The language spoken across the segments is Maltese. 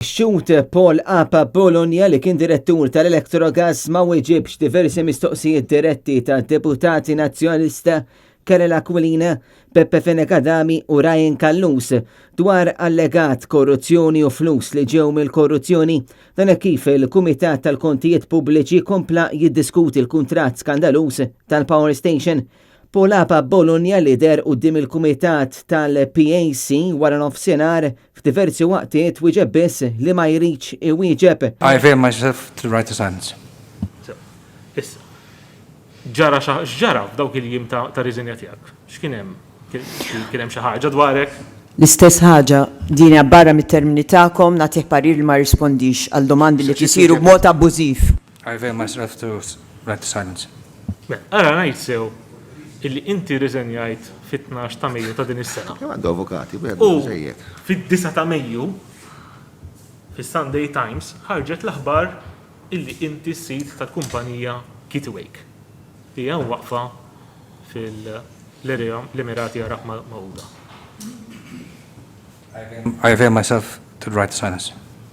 Xut Paul Apa Bologna li kien direttur tal-Electrogas ma weġibx diversi mistoqsijiet diretti ta' deputati nazzjonalista Karel Aquilina, Peppe Fenekadami u Ryan Kallus dwar allegat korruzzjoni u flus li ġew mill-korruzzjoni dan kif il-Kumitat tal-Kontijiet Pubbliċi kompla jiddiskuti l-kuntratt skandalus tal-Power Station. Paul Apa Bologna li der quddiem il-Kumitat tal-PAC wara nofsinhar f'diversi waqtiet wieġeb biss li ma jridx iwieġeb. I avail myself to the right to silence. Issa, ġara f'dawk il-jiem ta' riżinja tiegħek. X'kien hemm? Kien hemm xi ħaġa dwarek? L-istess ħaġa din barra mit-termini tagħkom nagħtih parir li ma rispondix għal domandi li tisiru b'mod abbużiv. I avail myself to the right to silence. Ara ngħid sew illi inti riżenjajt fit-12 ta' Mejju ta' din is-sena. Kemm għandu avukati, U fid-9 ta' Mejju fis-Sunday Times ħarġet l-aħbar illi inti s-sit tal-kumpanija Kitwake. Hija waqfa fil-Emirati Arab Magħquda. I avail myself to the right to silence.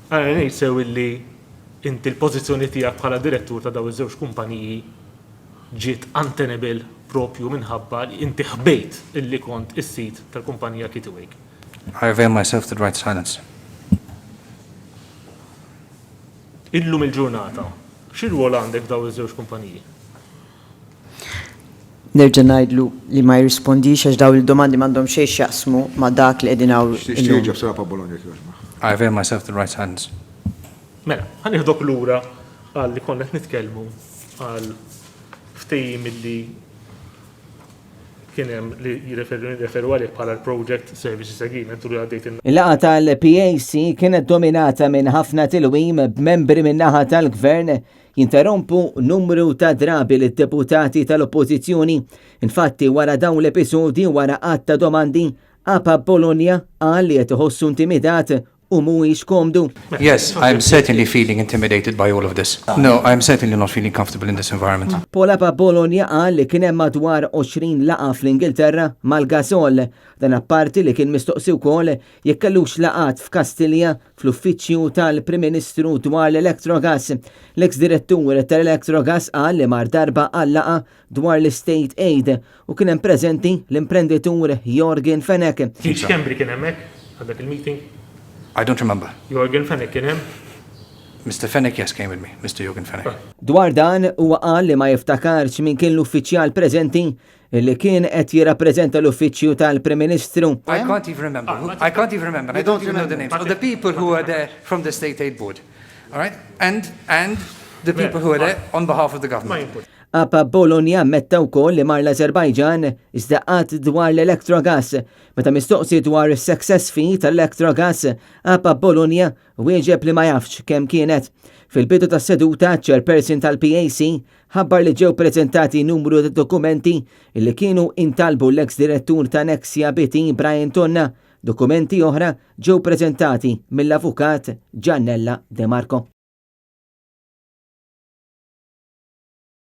Ara ngħid sew illi inti l-pożizzjoni tiegħek bħala direttur ta' daw iż-żewġ kumpaniji ġiet untenable propju minħabba li inti ħbejt illi kont is-sit tal-kumpanija Kitwake. I avail myself to the right to silence. Illum il-ġurnata, x'irwol għandek daw iż-żewġ kumpaniji? Nerġa' ngħidlu li ma jirrispondix għax daw il-domandi m'għandhom xejn x'jaqsmu ma' dak li qegħdin hawn illum. Xieġab sara pa' Bologna kjożma. I avail myself to the right to silence. Mela, ħanieħdok lura għal li konna qed nitkellmu għal ftehim illi kien hemm li jirreferu għalih bħala l-Project Services Agreement u li għaddejt Il-laqa tal-PAC kienet dominata minn ħafna tilwim b'membri min-naħa tal-gvern jinterrompu numru ta' drabi li deputati tal-oppożizzjoni. Infatti wara dawn l-episodi wara qatt ta' domandi Apa Bologna qal li qed iħossu intimidat u mhuwiex komdu. Yes, I'm certainly feeling intimidated by all of this. No, I'm certainly not feeling comfortable in this environment. Paul Apa Bologna qal li kien hemm madwar 20 laqa fl-Ingilterra mal-gasol dan apparti li kien mistoqsi wkoll jekk kellux laqat f'Kastilja fl-uffiċċju tal-Prim Ministru dwar l-Electrogas. L-eks direttur tal-Electrogas qal li mar darba għal laqa dwar l-State Aid u kien hemm preżenti l-imprenditur Jorgen Fenek. Kienx Kembri kien hemmhekk għal il-meeting? I don't remember. Jorgen Fenek kien hemm? Mr. Fennek, yes, came with me. Mr. Jorgen Fennek. Dwar dan huwa qal li ma jiftakarx min kien l-uffiċjal preżenti li kien qed jirrappreżenta l-uffiċċju tal-Prim Ministru. I can't even remember. I can't even remember. I don't even know the names of the people who were there from the State Aid Board. All right? And the people who were there on behalf of the government. Apa Bologna ammetta wkoll li mar l-Azerbajġan iżdaqqat dwar l-Electrogas. Meta mistoqsi dwar is-success fee tal-Electrogas, Apa Bologna wieġeb li ma jafx kemm kienet. Fil-bidu tas-seduta chairperson tal-PAC ħabbar li ġew preżentati numru ta' dokumenti li kienu intalbu l-eks direttur ta' Nexia BT Brian Tonna. Dokumenti oħra ġew preżentati mill-avukat Giannella De Marco.